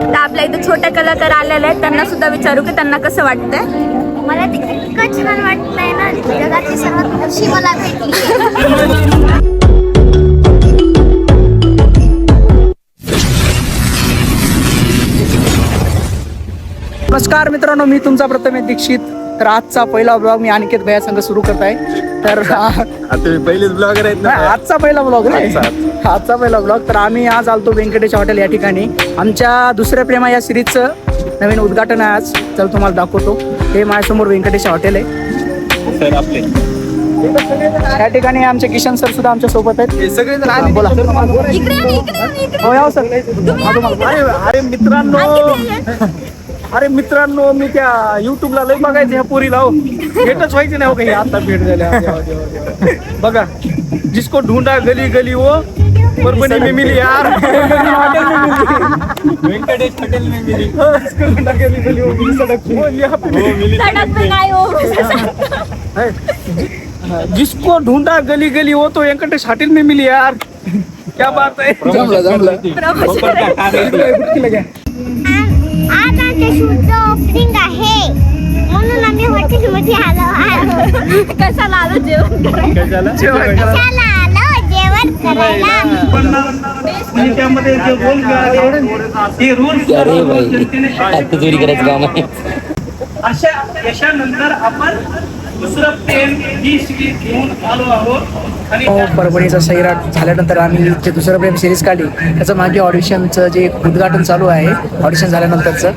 तर आपल्या इथे छोटे कलाकार आलेले आहेत, त्यांना सुद्धा विचारू की त्यांना कसं वाटतंय. मला ते इतकं छान वाटतंय ना, जगातली सर्वात खुशी मला भेटली. नमस्कार मित्रांनो, मी तुमचा प्रथमेश दीक्षित. तर आजचा पहिला ब्लॉग मी अनिकेत भैया संघ सुरू करत आहे. तर पहिलेच ब्लॉगर आहेत ना. आजचा पहिला ब्लॉग आजचा पहिला ब्लॉग. तर आम्ही आज आलतो व्यंकटेश हॉटेल या ठिकाणी. आमच्या दुसऱ्या प्रेमा या सिरीजचं नवीन उद्घाटन आहे आज. चल तुम्हाला दाखवतो. हे माझ्यासमोर व्यंकटेश हॉटेल आहे सर आपले. या ठिकाणी आमचे किशन सर सुद्धा आमच्या सोबत आहेत. सगळे बोला. हो या सर. अरे मित्रांनो मी त्या युट्यूबला लय बघायचं ह्या पोरीला. हो भेटच व्हायचे नाही. हो काही आता भेट झाल्या. बघा जिसको ढूंढा गली गली वो परभणी में मिली यार. वेंकटेश हॉटेल में मिली. ढूंढा गली गली वो मिली सड़क वो यहाँ पे मिली. जिसको ढूंढा गली गली वो तो वेंकटेश होटल में मिली यार. क्या बात है. आज आमच्या शूटचं ओपनिंग आहे म्हणून आम्ही हॉटेलमध्ये आलो. कशाला आलो जेवण करायला. कशाला आलो जेवण करायला. त्यामध्ये जे रोल हे रोल अशा यशानंतर आपण दुसरं पेन ही सिरीज घेऊन आलो आहोत. आणि परभणीचा सैराट झाल्यानंतर आम्ही जे दुसरं प्रेम सिरीज काढली त्याचं मागे ऑडिशनचं जे उद्घाटन चालू आहे ऑडिशन झाल्यानंतरचं.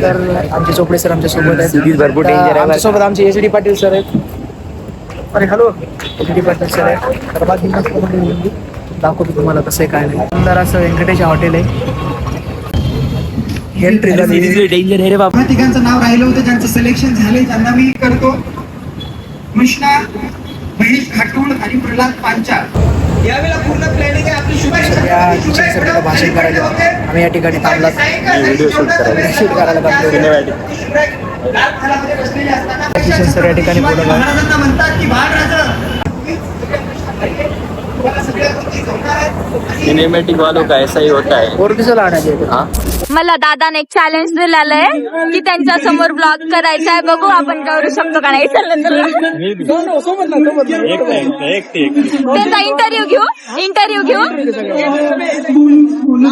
तर आमचे चोपडे सर आमच्या सोबत आहेत. आमच्यासोबत आमचे एस डी पाटील सर आहेत. अरे hello S D Patil sir आहेत. तर बाकी दाखवतो तुम्हाला कसं आहे काय नाही. सुंदर असं व्यंकटेश हॉटेल आहे. डेंजर आहे रे बाबा. तिघांचं नाव राहिलं होतं ज्यांचं सिलेक्शन झालंय त्यांना मी करतो. कृष्णा महेश खाटूळ आणि प्रल्हाद पांचाळ. यावेळेला पूर्ण प्लॅनिंग आहे आपली. सगळ्या टीचर सगळ्यांना भाषण करायला आम्ही या ठिकाणी थांबला शूट करायला लागलो. किशन सर या ठिकाणी बोलत आहे. महाराजांना म्हणतात की बाळराज सिनेमॅटिक वालों का ऐसा ही होता है. और दिसला आणायचे. मला दादाने एक चॅलेंज दिलेलं आहे की त्यांच्या समोर ब्लॉग करायचा आहे. बघू आपण करू शकतो का नाही. त्यांचा इंटरव्ह्यू घेऊ.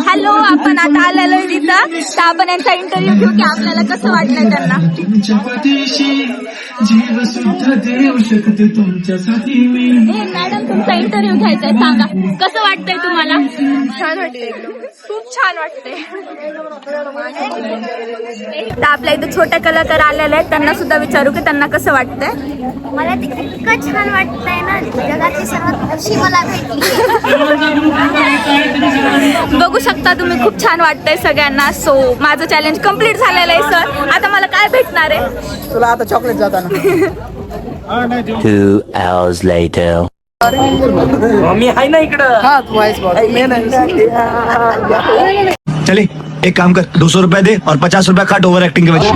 हॅलो आपण आता आलेलो आहे तिथं. तर आपण यांचा इंटरव्ह्यू घेऊ की आपल्याला कसं वाटलंय त्यांना. मॅडम तुमचा इंटरव्ह्यू घ्यायचा आहे. सांगा कसं वाटतंय तुम्हाला. छान वाटते. खूप छान वाटते. तर आपल्या इथे छोटे कलाकार आलेले आहेत, त्यांना सुद्धा विचारू की त्यांना कसं वाटतंय. मला ते इतकं छान वाटतंय ना, जगातली सर्वात खुशी मला भेटली. बघू शकता तुम्ही खूप छान वाटतंय सगळ्यांना. सो माझं चॅलेंज कम्प्लीट झालेलं आहे सर. आता मला काय भेटणार आहे. तुला आता चॉकलेट जाताना. 2 hours later. मी आहे ना इकडं. हा तू आहेस बॉस. चले एक काम कर 200 रुपया दे और 50 रुपया काट ओवर एक्टिंग के वजह से.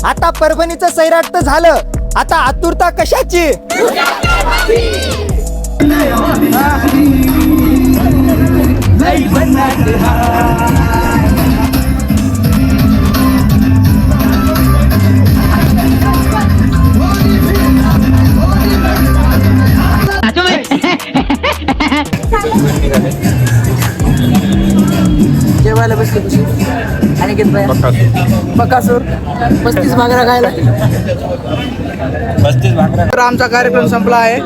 आता परभणीचं सैराट तर झालं. आता आतुरता कशाची. जेवायला बसले कशी अनिकेत भैया बकासूर 35 भाकऱ्या खायला. 35 भाकऱ्या. तर आमचा कार्यक्रम संपला आहे.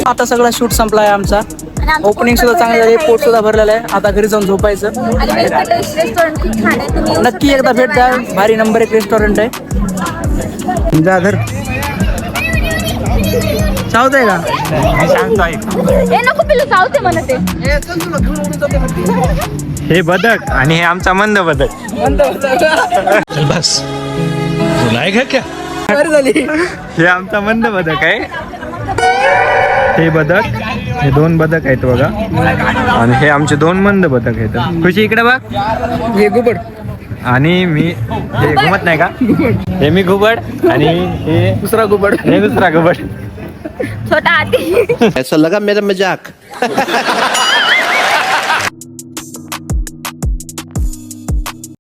आता सगळा शूट संपला आहे आमचा. ओपनिंग सुद्धा चांगली झाली. पोट सुद्धा भरलेलं आहे. आता घरी जाऊन झोपायचं. रेस्टॉरंट खूप छान आहे. तुम्ही नक्की एकदा भेट द्या. भारी नंबर 1 रेस्टॉरंट आहे. जाधर चावतंय का. हे नको पिलू चावते म्हणते. हे बदक आणि हे आमचा मंद बदक. बस रुलाएगा क्या. हे आमचा मंद बदक आहे. हे बदक हे 2 बदक आहेत बघा. आणि हे आमचे 2 मंद बदक आहेत. खुशी इकडे बघ. हे गुबड आणि मी हे घुमत नाही का हे मी घुबड आणि हे दुसरा घुबड. हे दुसरा घुबड. छोटा हाती. ऐसा लगा मेरा मजाक